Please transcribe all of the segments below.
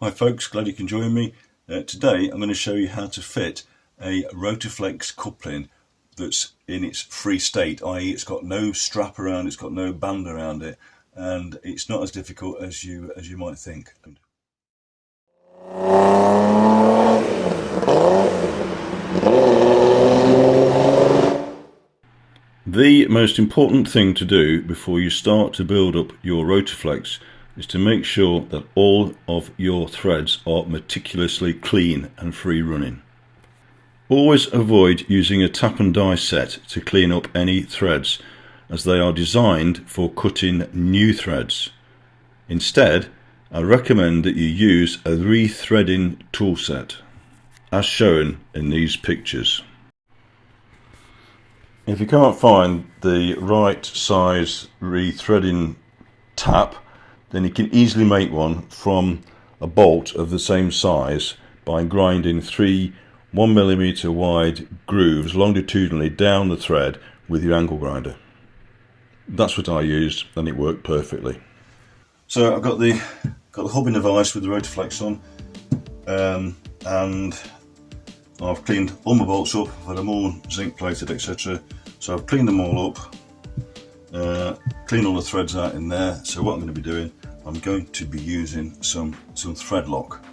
Hi folks, glad you can join me. Today I'm going to show you how to fit a Rotoflex coupling that's in its free state, i.e. it's got no strap around, it's got no band around it, and it's not as difficult as you might think. The most important thing to do before you start to build up your Rotoflex is to make sure that all of your threads are meticulously clean and free running. Always avoid using a tap and die set to clean up any threads, as they are designed for cutting new threads. Instead, I recommend that you use a rethreading tool set, as shown in these pictures. If you can't find the right size rethreading tap, then you can easily make one from a bolt of the same size by grinding 3 1mm wide grooves longitudinally down the thread with your angle grinder. That's what I used and it worked perfectly. So I've got the hubbing device with the Rotoflex on, and I've cleaned all my bolts up, I've had them all zinc plated, etc. So I've cleaned them all up, cleaned all the threads out in there. So what I'm going to be doing, I'm going to be using some thread lock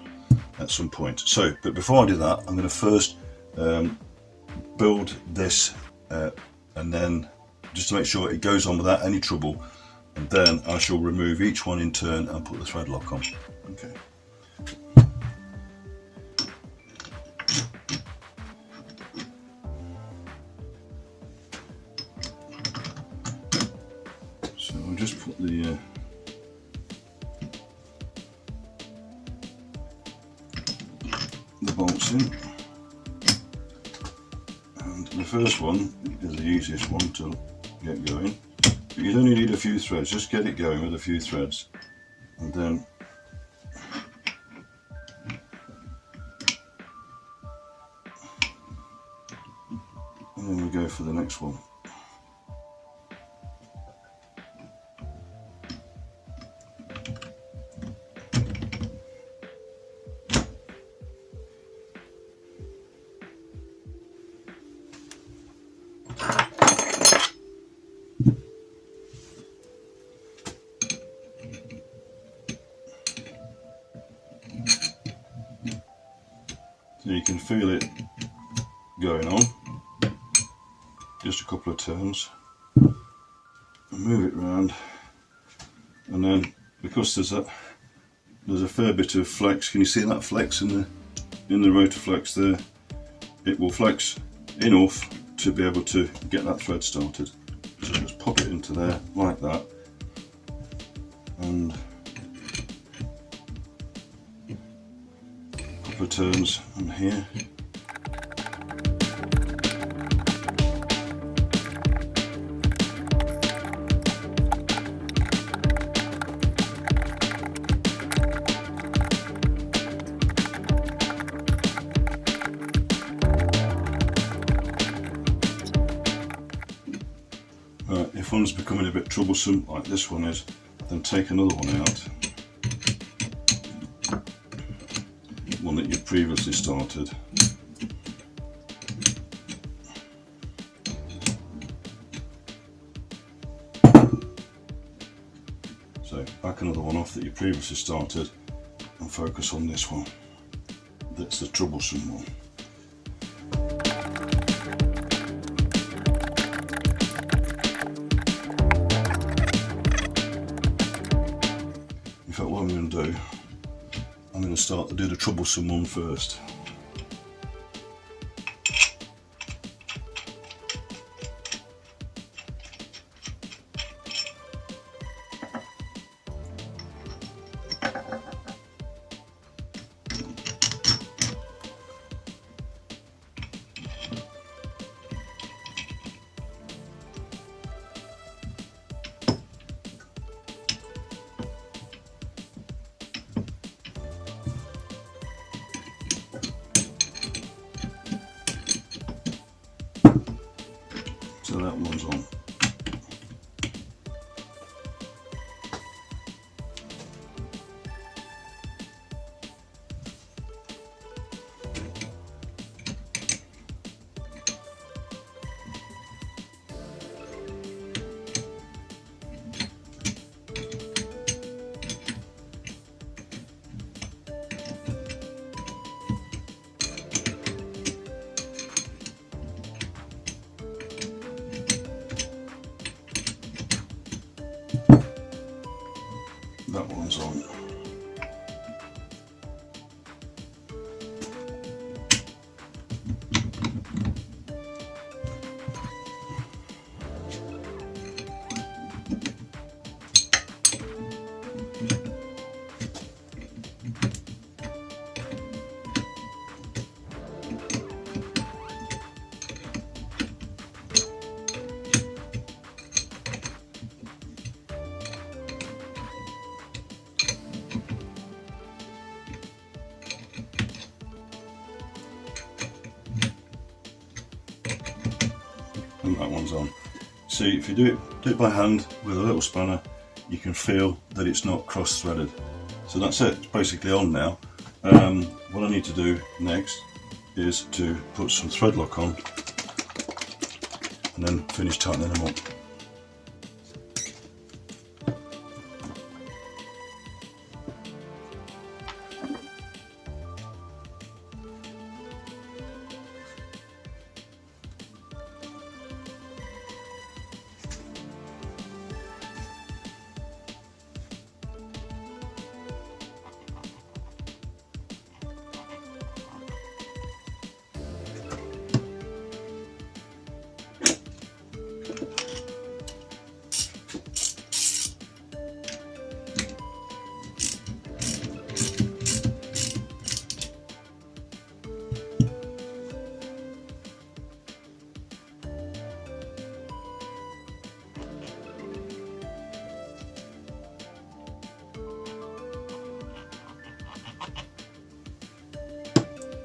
at some point. So, but before I do that, I'm going to first build this, and then just to make sure it goes on without any trouble, and then I shall remove each one in turn and put the thread lock on. Okay. So I'll just put the bolts in, and the first one is the easiest one to get going, but you only need a few threads. Just get it going with a few threads, and then we go for the next one. So you can feel it going on, just a couple of turns, and move it round, and then because there's a fair bit of flex. Can you see that flex in the Rotoflex there? It will flex enough to be able to get that thread started. So just pop it into there like that, and a couple of turns on here. Right, if one's becoming a bit troublesome, like this one is, then take another one out, one that you previously started. So back another one off that you previously started, and focus on this one. That's the troublesome one. In fact, what I'm going to do, I'm going to start to do the troublesome one first. So that one's on. and that one's on. See, if you do it by hand with a little spanner, you can feel that it's not cross-threaded. So that's it, it's basically on now. What I need to do next is to put some thread lock on and then finish tightening them up.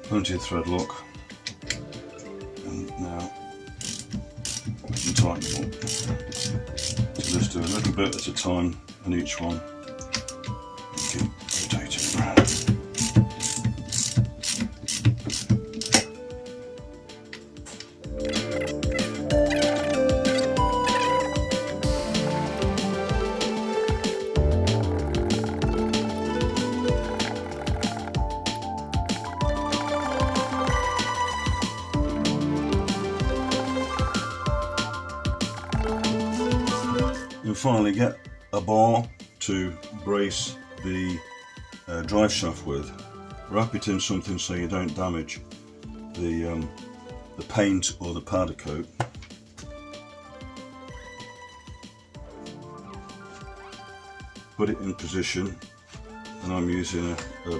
Plenty of thread lock, and now we can tighten up. So just do a little bit at a time on each one and keep rotating around. And finally, get a bar to brace the drive shaft with. Wrap it in something so you don't damage the paint or the powder coat. Put it in position, and I'm using a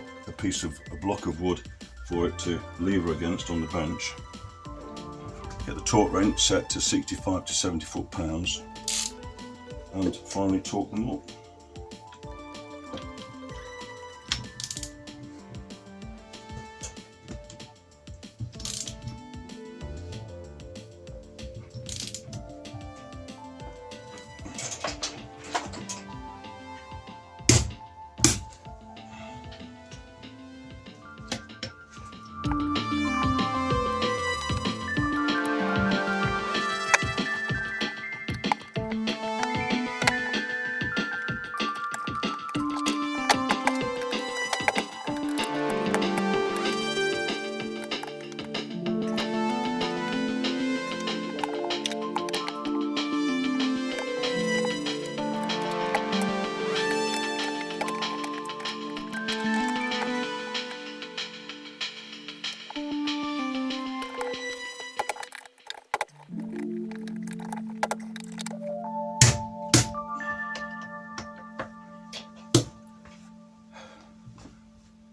block of wood for it to lever against on the bench. Get the torque wrench set to 65 to 70 foot-pounds. And finally torque them up.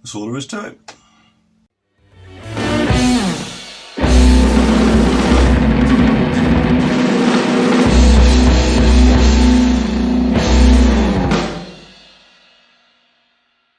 That's all there is to it.